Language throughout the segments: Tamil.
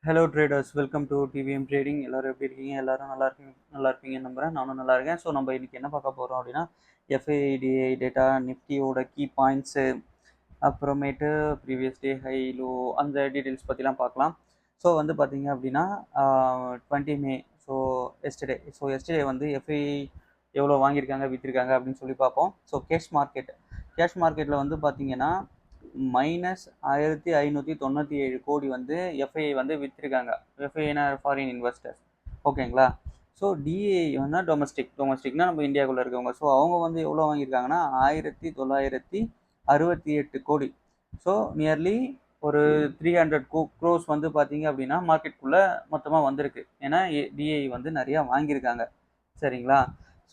Hello traders, welcome to TVM trading. எல்லாரும் எப்படி இருக்கீங்க? எல்லாரும் நல்லா இருப்பீங்கன்னு நம்புகிறேன். நானும் நல்லா இருக்கேன். ஸோ நம்ம இன்னைக்கு என்ன பார்க்க போகிறோம் அப்படின்னா, எஃப்ஐடிஐ டேட்டா, நிஃப்டியோட கீ பாயிண்ட்ஸு, அப்புறமேட்டு ப்ரீவியஸ் டே ஹை லோ அந்த டீட்டெயில்ஸ் பற்றிலாம் பார்க்கலாம். ஸோ வந்து பார்த்தீங்க அப்படின்னா 20 மே, ஸோ எஸ்டர்டே வந்து எஃப்ஐ எவ்வளோ வாங்கியிருக்காங்க, விற்றுருக்காங்க அப்படின்னு சொல்லி பார்ப்போம். ஸோ கேஷ் மார்க்கெட்டில் வந்து பார்த்தீங்கன்னா -1597 கோடி வந்து எஃப்ஐஐ வந்து விற்றுருக்காங்க. எஃப்ஐஐனா ஃபாரின் இன்வெஸ்டர்ஸ், ஓகேங்களா? ஸோ டிஐ வந்து டொமஸ்டிக்னா நம்ம இந்தியாவுக்குள்ளே இருக்கவங்க. ஸோ அவங்க வந்து எவ்வளோ வாங்கியிருக்காங்கன்னா 1968 கோடி. ஸோ நியர்லி ஒரு 300 க்ரோஸ் வந்து பார்த்தீங்க அப்படின்னா மார்க்கெட்டுக்குள்ளே மொத்தமாக வந்திருக்கு. ஏன்னா டிஐ வந்து நிறையா வாங்கியிருக்காங்க, சரிங்களா?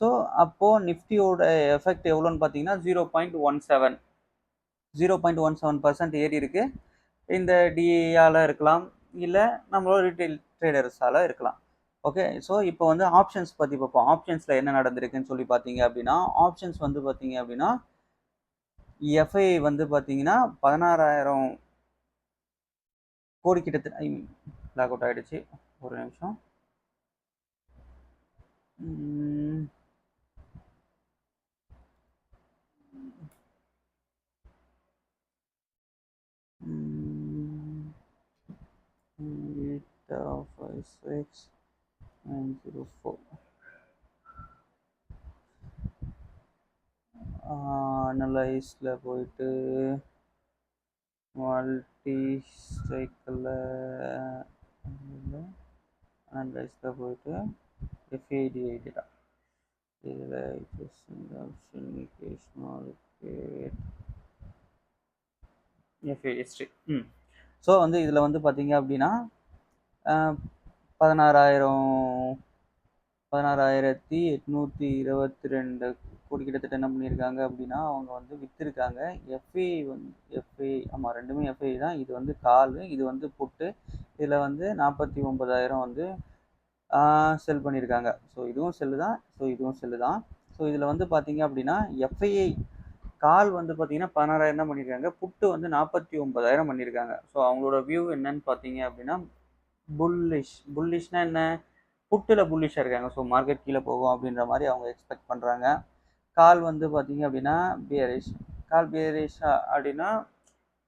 ஸோ அப்போது நிஃப்டியோட எஃபெக்ட் எவ்வளோன்னு பார்த்தீங்கன்னா 0.17% ஏறி இருக்கு. இந்த டிஏயால் இருக்கலாம், இல்லை நம்மளோட ரீட்டைல் ட்ரேடர்ஸால் இருக்கலாம். ஓகே, ஸோ இப்போ வந்து ஆப்ஷன்ஸ் பற்றி பார்ப்போம். ஆப்ஷன்ஸில் என்ன நடந்திருக்குன்னு சொல்லி பார்த்தீங்க அப்படின்னா, ஆப்ஷன்ஸ் வந்து பார்த்தீங்க அப்படின்னா எஃப்ஐ வந்து பார்த்தீங்கன்னா 16,000 கோடி கிட்டத்தட்ட. லாக் அவுட் ஆகிடுச்சு, ஒரு நிமிஷம். Eta 56904 அனலைஸில் போயிட்டு மல்டி சைக்கிளில் அனலைஸில் போயிட்டு எஃப்ஐடிஐ டேட்டா, இதில் option cash market FI history. So வந்து இதில் வந்து பார்த்தீங்க அப்படின்னா 16,822 கோடி கிட்டத்தட்ட என்ன பண்ணியிருக்காங்க அப்படின்னா அவங்க வந்து விற்றுருக்காங்க. எஃப்ஐ ஆமாம், ரெண்டுமே எஃப்ஐ தான். இது வந்து கால், இது வந்து புட்டு. இதில் வந்து 49,000 வந்து செல் பண்ணியிருக்காங்க. ஸோ இதுவும் செல்லு தான், இதுவும் செல்லு தான். ஸோ இதில் வந்து பார்த்தீங்க அப்படின்னா எஃப்ஐஐ கால் வந்து பார்த்தீங்கன்னா 16,000 தான் பண்ணியிருக்காங்க, புட்டு வந்து 49,000 பண்ணியிருக்காங்க. ஸோ அவங்களோட வியூ என்னன்னு பார்த்தீங்க அப்படின்னா புல்லிஷ்னா என்ன, புட்டில் புல்லிஷாக இருக்காங்க. ஸோ மார்க்கெட் கீழே போகும் அப்படின்ற மாதிரி அவங்க எக்ஸ்பெக்ட் பண்ணுறாங்க. கால் வந்து பார்த்தீங்க அப்படின்னா பியரிஷ் அப்படின்னா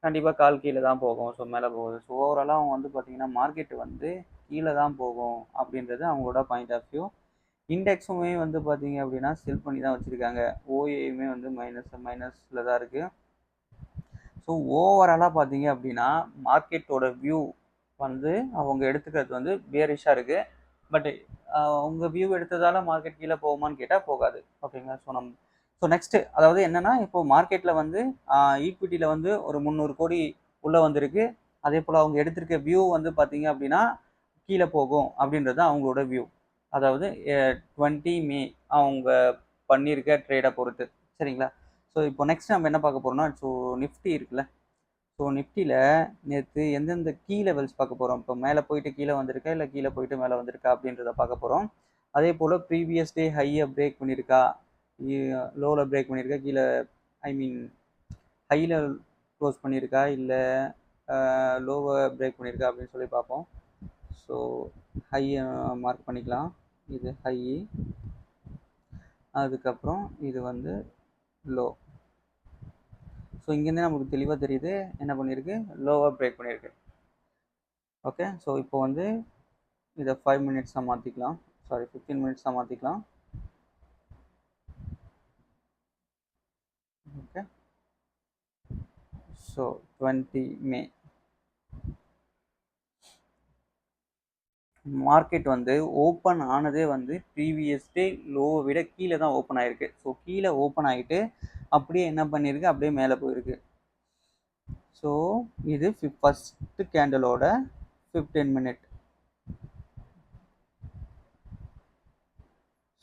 கண்டிப்பாக கால் கீழே தான் போகும், ஸோ மேலே போகுது. ஸோ ஓவராலாக அவங்க வந்து பார்த்தீங்கன்னா மார்க்கெட் வந்து கீழே தான் போகும் அப்படின்றது அவங்களோட பாயிண்ட் ஆஃப் வியூ. இண்டெக்ஸுமே வந்து பார்த்தீங்க அப்படின்னா செல் பண்ணி தான் வச்சுருக்காங்க. ஓஏயுமே வந்து மைனஸில் தான் இருக்குது. ஸோ ஓவராலாக பார்த்தீங்க அப்படின்னா மார்க்கெட்டோட வியூ வந்து அவங்க எடுத்துக்கிறது வந்து பேரிஷாக இருக்குது. பட் அவங்க வியூ எடுத்ததால் மார்க்கெட் கீழே போகுமான்னு கேட்டால் போகாது, ஓகேங்களா? ஸோ நெக்ஸ்ட்டு அதாவது என்னென்னா, இப்போது மார்க்கெட்டில் வந்து ஈக்விட்டியில் வந்து ஒரு 300 கோடி உள்ளே வந்திருக்கு. அதே போல் அவங்க எடுத்திருக்க வியூ வந்து பார்த்தீங்க அப்படின்னா கீழே போகும் அப்படின்றது அவங்களோட வியூ. அதாவது 20 மே அவங்க பண்ணியிருக்க ட்ரேடை பொறுத்து, சரிங்களா? ஸோ இப்போ நெக்ஸ்ட் நம்ம என்ன பார்க்க போகிறோம்னா, ஸோ நிஃப்டி இருக்குல்ல, ஸோ நிஃப்டியில் நேற்று எந்தெந்த கீ லெவல்ஸ் பார்க்க போகிறோம். இப்போ மேலே போயிட்டு கீழே வந்திருக்கா, இல்லை கீழே போயிட்டு மேலே வந்திருக்கா அப்படின்றத பார்க்க போகிறோம். அதே போல் ப்ரீவியஸ் டே ஹையை பிரேக் பண்ணியிருக்கா, லோவில் பிரேக் பண்ணியிருக்கா, கீழே ஹையில் க்ளோஸ் பண்ணியிருக்கா, இல்லை லோவை பிரேக் பண்ணியிருக்கா அப்படின்னு சொல்லி பார்ப்போம். ஸோ ஹையை மார்க் பண்ணிக்கலாம். இது ஹை, அதுக்கப்புறம் இது வந்து லோ. ஸோ இங்கேருந்து நமக்கு தெளிவாக தெரியுது என்ன பண்ணியிருக்கு, லோவாக பிரேக் பண்ணியிருக்கு. ஓகே, ஸோ இப்போ வந்து இதை 5 மினிட்ஸாக மாற்றிக்கலாம், 15 மினிட்ஸாக மாற்றிக்கலாம். ஓகே, ஸோ 20 மே மார்க்கெட் வந்து ஓப்பன் ஆனதே வந்து ப்ரீவியஸ் டே லோவை விட கீழே தான் ஓப்பன் ஆகிருக்கு. ஸோ கீழே ஓப்பன் ஆகிட்டு அப்படியே என்ன பண்ணியிருக்கு, அப்படியே மேலே போயிருக்கு. ஸோ இது ஃபஸ்ட்டு கேண்டலோட 15 மினிட்.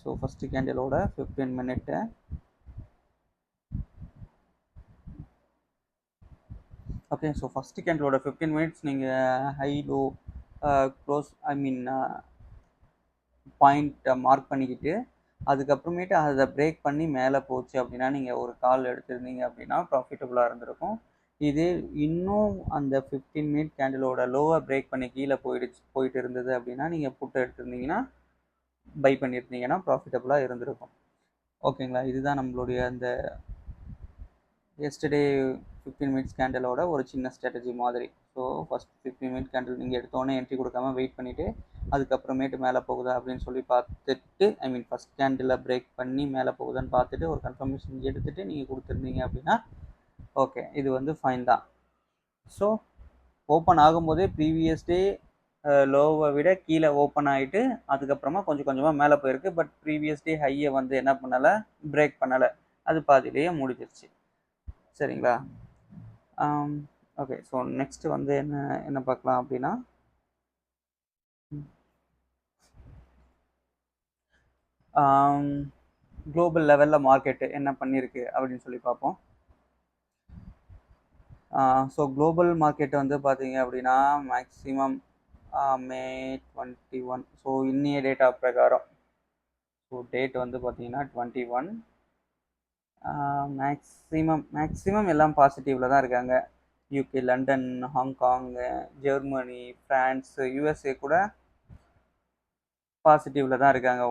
ஸோ ஃபஸ்ட்டு கேண்டலோட 15 மினிட்டு. ஓகே, ஸோ ஃபஸ்ட்டு கேண்டலோட 15 மினிட்ஸ் நீங்கள் ஹை லோ க்ளோஸ் பாயிண்ட்டை மார்க் பண்ணிக்கிட்டு அதுக்கப்புறமேட்டு அதை பிரேக் பண்ணி மேலே போச்சு அப்படின்னா நீங்கள் ஒரு கால் எடுத்திருந்தீங்க அப்படின்னா ப்ராஃபிட்டபுளாக இருந்திருக்கும். இது இன்னும் அந்த 15 மினிட் கேண்டிலோட லோவை பிரேக் பண்ணி கீழே போயிட்டு இருந்தது அப்படின்னா நீங்கள் புட்டை எடுத்திருந்தீங்கன்னா பை பண்ணியிருந்தீங்கன்னா ப்ராஃபிட்டபுளாக இருந்திருக்கும். ஓகேங்களா, இதுதான் நம்மளுடைய அந்த எஸ்டர்டே 15 மினிட்ஸ் கேண்டலோட ஒரு சின்ன ஸ்ட்ராட்டஜி மாதிரி. ஸோ ஃபஸ்ட் 15 மினிட் கேண்டில் நீங்கள் எடுத்தோன்னே என்ட்ரி கொடுக்காம வெயிட் பண்ணிவிட்டு அதுக்கப்புறமேட்டு மேலே போகுதா அப்படின்னு சொல்லி பார்த்துட்டு, ஐ மீன் ஃபஸ்ட் கேண்டில் பிரேக் பண்ணி மேலே போகுதான்னு பார்த்துட்டு ஒரு கன்ஃபர்மேஷன் எடுத்துகிட்டு நீங்கள் கொடுத்துருந்தீங்க அப்படின்னா ஓகே, இது வந்து ஃபைன் தான். ஸோ ஓப்பன் ஆகும்போதே ப்ரீவியஸ் டே லோவை விட கீழே ஓப்பன் ஆகிட்டு அதுக்கப்புறமா கொஞ்சம் கொஞ்சமாக மேலே போயிருக்கு. பட் ப்ரீவியஸ் டே ஹையை வந்து என்ன பண்ணலை, பிரேக் பண்ணலை, அது பாதியிலேயே முடிஞ்சிருச்சு. சரிங்களா? ஓகே, ஸோ நெக்ஸ்ட் வந்து என்ன என்ன பார்க்கலாம் அப்படின்னா, குளோபல் லெவலில் மார்க்கெட்டு என்ன பண்ணியிருக்கு அப்படின்னு சொல்லி பார்ப்போம். ஸோ குளோபல் மார்க்கெட் வந்து பார்த்தீங்க அப்படின்னா மேக்ஸிமம் மே 21, ஸோ இன்னைய டேட்டா பிரகாரம், ஸோ டேட் வந்து பார்த்தீங்கன்னா 21, மேக்ஸிமம் எல்லாம் பாசிட்டிவில் தான் இருக்காங்க. UK, London, Hong Kong, Germany, France, USA கூட பாசிட்டிவில் தான் இருக்காங்க.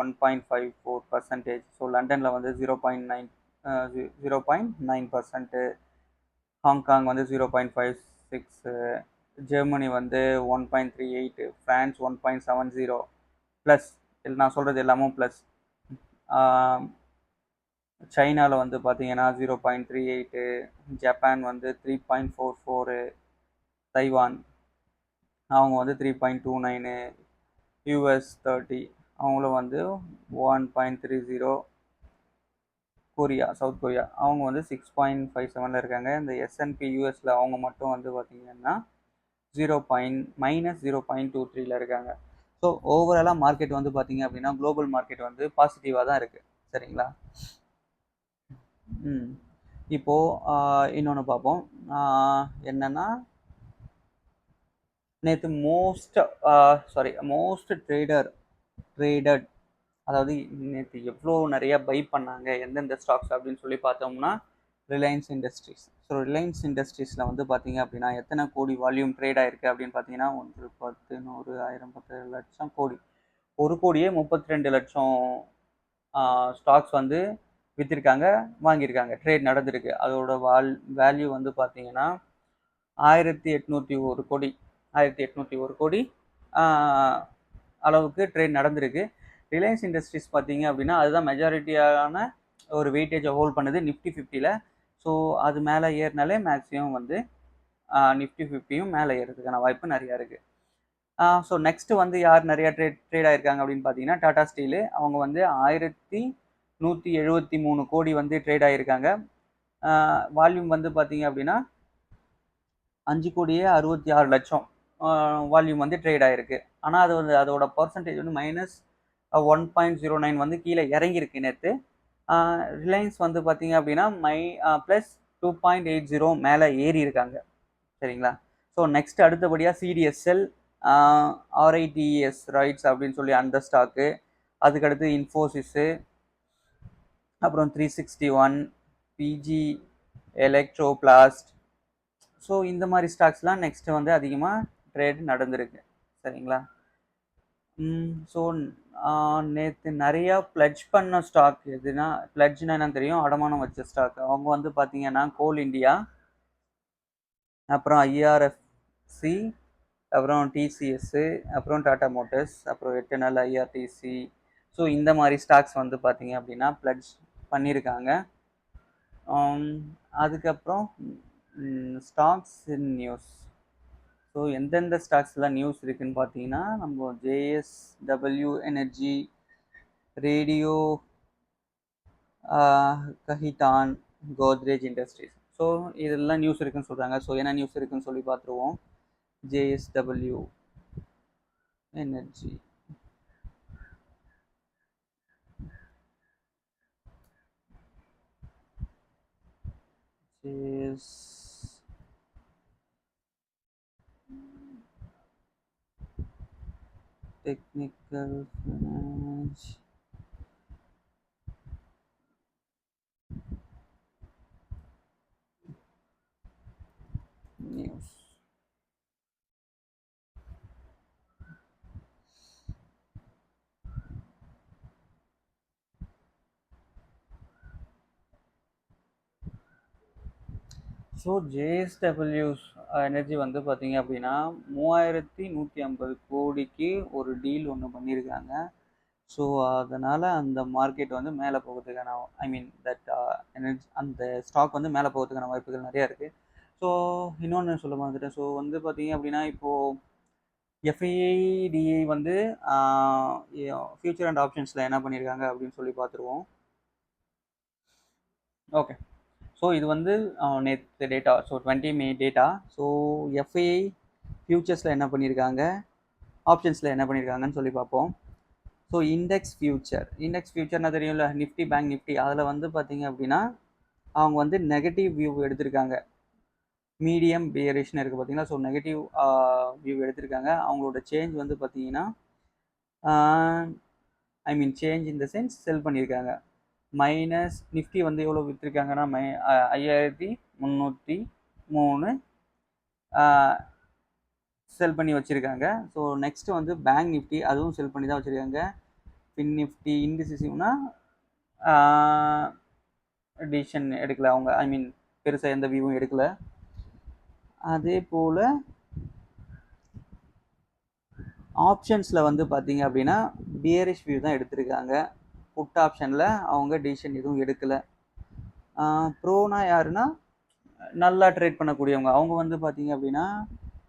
1.54%. ஸோ லண்டனில் வந்து 0.9%, ஹாங்காங் வந்து 0.56, ஜெர்மனி வந்து 1.38, ஃப்ரான்ஸ் 1.70 ப்ளஸ். நான் சொல்கிறது எல்லாமும் ப்ளஸ். சைனாவில் வந்து பார்த்தீங்கன்னா 0.38, ஜப்பான் வந்து 3.44, தைவான் அவங்க வந்து 3.29, யூஎஸ் 30 அவங்களும் வந்து 1.30, கொரியா, சவுத் கொரியா அவங்க வந்து 6.57 இருக்காங்க. இந்த எஸ்என்பி யூஎஸில் அவங்க மட்டும் வந்து பார்த்தீங்கன்னா -0.23 இருக்காங்க. ஸோ ஓவராலாக மார்க்கெட் வந்து பார்த்தீங்க அப்படின்னா குளோபல் மார்க்கெட் வந்து பாசிட்டிவாக தான் இருக்குது. சரிங்களா? இப்போது இன்னொன்று பார்ப்போம். என்னென்னா, நேற்று மோஸ்ட் ட்ரேடட், அதாவது நேற்று எவ்வளோ நிறையா பை பண்ணாங்க எந்தெந்த ஸ்டாக்ஸ் அப்படின்னு சொல்லி பார்த்தோம்னா ரிலையன்ஸ் இண்டஸ்ட்ரீஸ். ஸோ ரிலையன்ஸ் இண்டஸ்ட்ரீஸில் வந்து பார்த்தீங்க அப்படின்னா எத்தனை கோடி வால்யூம் ட்ரேட் ஆகிருக்கு அப்படின்னு பார்த்தீங்கன்னா 1, 10, 100, 1000, 10 லட்சம் கோடி, 1,32,00,000 ஸ்டாக்ஸ் வந்து விற்றிருக்காங்க, வாங்கியிருக்காங்க, ட்ரேட் நடந்திருக்கு. அதோட வேல்யூ வந்து பார்த்தீங்கன்னா 1801 கோடி, 1801 கோடி அளவுக்கு ட்ரேட் நடந்திருக்கு. ரிலையன்ஸ் இண்டஸ்ட்ரீஸ் பார்த்தீங்க அப்படின்னா அதுதான் மெஜாரிட்டியான ஒரு வெயிட்டேஜை ஹோல்ட் பண்ணுது நிஃப்டி 50ல். ஸோ அது மேலே ஏறினாலே மேக்ஸிமம் வந்து நிஃப்டி 50யும் மேலே ஏறதுக்கான வாய்ப்பு நிறையா இருக்குது. ஸோ நெக்ஸ்ட்டு வந்து யார் நிறையா ட்ரேட் ஆகிருக்காங்க அப்படின்னு பார்த்தீங்கன்னா டாடா ஸ்டீலு. அவங்க வந்து 1173 கோடி வந்து ட்ரேட் ஆகியிருக்காங்க. வால்யூம் வந்து பார்த்தீங்க அப்படின்னா 5,66,00,000 வால்யூம் வந்து ட்ரேட் ஆகிருக்கு. ஆனால் அது வந்து அதோட பர்சன்டேஜ் வந்து -1.09 வந்து கீழே இறங்கியிருக்கு நேற்று. ரிலையன்ஸ் வந்து பார்த்தீங்க அப்படின்னா +2.80 மேலே ஏறி இருக்காங்க. சரிங்களா? ஸோ நெக்ஸ்ட் அடுத்தபடியாக சிடிஎஸ்எல், ஆர்ஐடிஎஸ் ரைட்ஸ் அப்படின்னு சொல்லி அந்த ஸ்டாக்கு, அதுக்கடுத்து இன்ஃபோசிஸு, அப்புறம் 361, பிஜி எலக்ட்ரோபிளாஸ்ட். ஸோ இந்த மாதிரி ஸ்டாக்ஸ்லாம் நெக்ஸ்ட்டு வந்து அதிகமாக ட்ரேட் நடந்திருக்கு. சரிங்களா? ஸோ நேற்று நிறையா ப்ளட்ஜ் பண்ண ஸ்டாக் எதுனா, ப்ளட்ஜ்னா என்னன்னு தெரியும், அடமானம் வச்ச ஸ்டாக். அவங்க வந்து பார்த்தீங்கன்னா கோல் இண்டியா, அப்புறம் ஐஆர்எஃப்சி, அப்புறம் டிசிஎஸ்ஸு, அப்புறம் டாடா மோட்டர்ஸ், அப்புறம் எட்டர்னல், ஐஆர்டிசி. ஸோ இந்த மாதிரி ஸ்டாக்ஸ் வந்து பார்த்தீங்க அப்படின்னா ப்ளட்ஜ் பண்ணியிருக்காங்க. அதுக்கப்புறம் ஸ்டாக்ஸ் இன் நியூஸ். ஸோ எந்தெந்த ஸ்டாக்ஸ்லாம் நியூஸ் இருக்குதுன்னு பார்த்தீங்கன்னா நம்ம JSW energy, Radico Khaitan, Godrej industries. So இதெல்லாம் நியூஸ் இருக்குன்னு சொல்கிறாங்க. ஸோ என்ன நியூஸ் இருக்குன்னு சொல்லி பார்த்துருவோம். JSW energy, technical finance, so ஜேஎஸ்டபிள்யூஸ் எனர்ஜி வந்து பார்த்தீங்க அப்படின்னா 3150 கோடிக்கு ஒரு டீல் ஒன்று பண்ணியிருக்காங்க. ஸோ அதனால் அந்த மார்க்கெட் வந்து மேலே போகிறதுக்கான ஐ மீன் தட் எனர்ஜி அந்த ஸ்டாக் வந்து மேலே போகிறதுக்கான வாய்ப்புகள் நிறையா இருக்குது. ஸோ இன்னொன்று சொல்ல மறந்துட்டேன். ஸோ வந்து பார்த்தீங்க அப்படின்னா இப்போது எஃப்ஐடிஐ வந்து ஃபியூச்சர் அண்ட் ஆப்ஷன்ஸில் என்ன பண்ணியிருக்காங்க அப்படின்னு சொல்லி பார்த்துருவோம். ஓகே, ஸோ இது வந்து நேற்று டேட்டா, ஸோ 20 மே டேட்டா. ஸோ எஃப்ஐஐ ஃபியூச்சர்ஸில் என்ன பண்ணியிருக்காங்க, ஆப்ஷன்ஸில் என்ன பண்ணியிருக்காங்கன்னு சொல்லி பார்ப்போம். ஸோ இண்டெக்ஸ் ஃபியூச்சர்னா தெரியும்ல, நிஃப்டி பேங்க் நிஃப்டி, அதில் வந்து பார்த்தீங்க அப்படின்னா அவங்க வந்து நெகட்டிவ் வியூ எடுத்திருக்காங்க. மீடியம் பேரிஷ்னு இருக்குது பார்த்தீங்களா. ஸோ நெகட்டிவ் வியூ எடுத்திருக்காங்க. அவங்களோட சேஞ்ச் வந்து பார்த்தீங்கன்னா ஐ மீன் சேஞ்ச் இன் த சென்ஸ் செல் பண்ணியிருக்காங்க. மைனஸ் நிஃப்டி வந்து எவ்வளோ விற்றுருக்காங்கன்னா 5303 செல் பண்ணி வச்சுருக்காங்க. ஸோ நெக்ஸ்ட்டு வந்து பேங்க் நிஃப்டி, அதுவும் செல் பண்ணி தான் வச்சுருக்காங்க. ஃபின் நிஃப்டி இண்டிசிசிவ்னா டிசிஷன் எடுக்கல அவங்க, ஐ மீன் பெருசாக எந்த வியூவும் எடுக்கல. அதே போல் ஆப்ஷன்ஸில் வந்து பார்த்தீங்க அப்படின்னா பியரிஷ் வியூ தான் எடுத்திருக்காங்க. புட் ஆப்ஷனில் அவங்க டிசிஷன் எதுவும் எடுக்கலை. ப்ரோனா யாருன்னா நல்லா ட்ரேட் பண்ணக்கூடியவங்க, அவங்க வந்து பார்த்தீங்க அப்படின்னா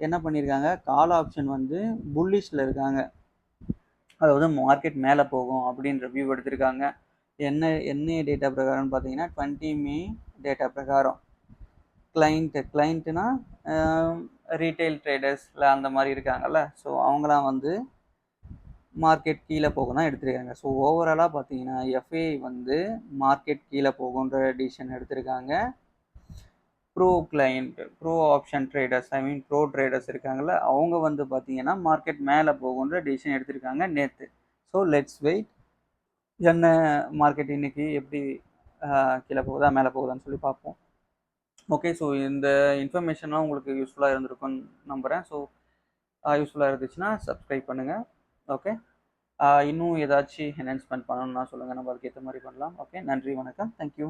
என்ன பண்ணியிருக்காங்க, கால் ஆப்ஷன் வந்து புல்லிஷில் இருக்காங்க. அதாவது மார்க்கெட் மேலே போகும் அப்படின்ற வியூ எடுத்திருக்காங்க. என்ன டேட்டா பிரகாரம்னு பார்த்தீங்கன்னா 20 மே டேட்டா பிரகாரம். கிளைண்ட்டுனா ரீட்டைல் ட்ரேடர்ஸில் அந்த மாதிரி இருக்காங்கல்ல, ஸோ அவங்களாம் வந்து மார்க்கெட் கீழே போக தான் எடுத்திருக்காங்க. ஸோ ஓவராலாக பார்த்தீங்கன்னா எஃப்ஐ வந்து மார்க்கெட் கீழே போகுன்ற டிசிஷன் எடுத்திருக்காங்க. ப்ரோ ஆப்ஷன் ட்ரேடர்ஸ், ஐ மீன் ப்ரோ ட்ரேடர்ஸ் இருக்காங்கல்ல, அவங்க வந்து பார்த்தீங்கன்னா மார்க்கெட் மேலே போகுன்ற டிசிஷன் எடுத்திருக்காங்க நேற்று. ஸோ லெட்ஸ் வெயிட், என்ன மார்க்கெட் இன்னைக்கு எப்படி கீழே போகுதா மேலே போகுதான்னு சொல்லி பார்ப்போம். ஓகே, ஸோ இந்த இன்ஃபர்மேஷன்லாம் உங்களுக்கு யூஸ்ஃபுல்லாக இருந்திருக்கும்னு நம்புகிறேன். ஸோ யூஸ்ஃபுல்லாக இருந்துச்சுன்னா சப்ஸ்கிரைப் பண்ணுங்கள். ஓகே, இன்னும் ஏதாச்சும் என்ஹான்ஸ்மெண்ட் பண்ணணும்னா சொல்லுங்கள், நம்ம அதுக்கு ஏற்ற மாதிரி பண்ணலாம். ஓகே, நன்றி, வணக்கம், தேங்க்யூ.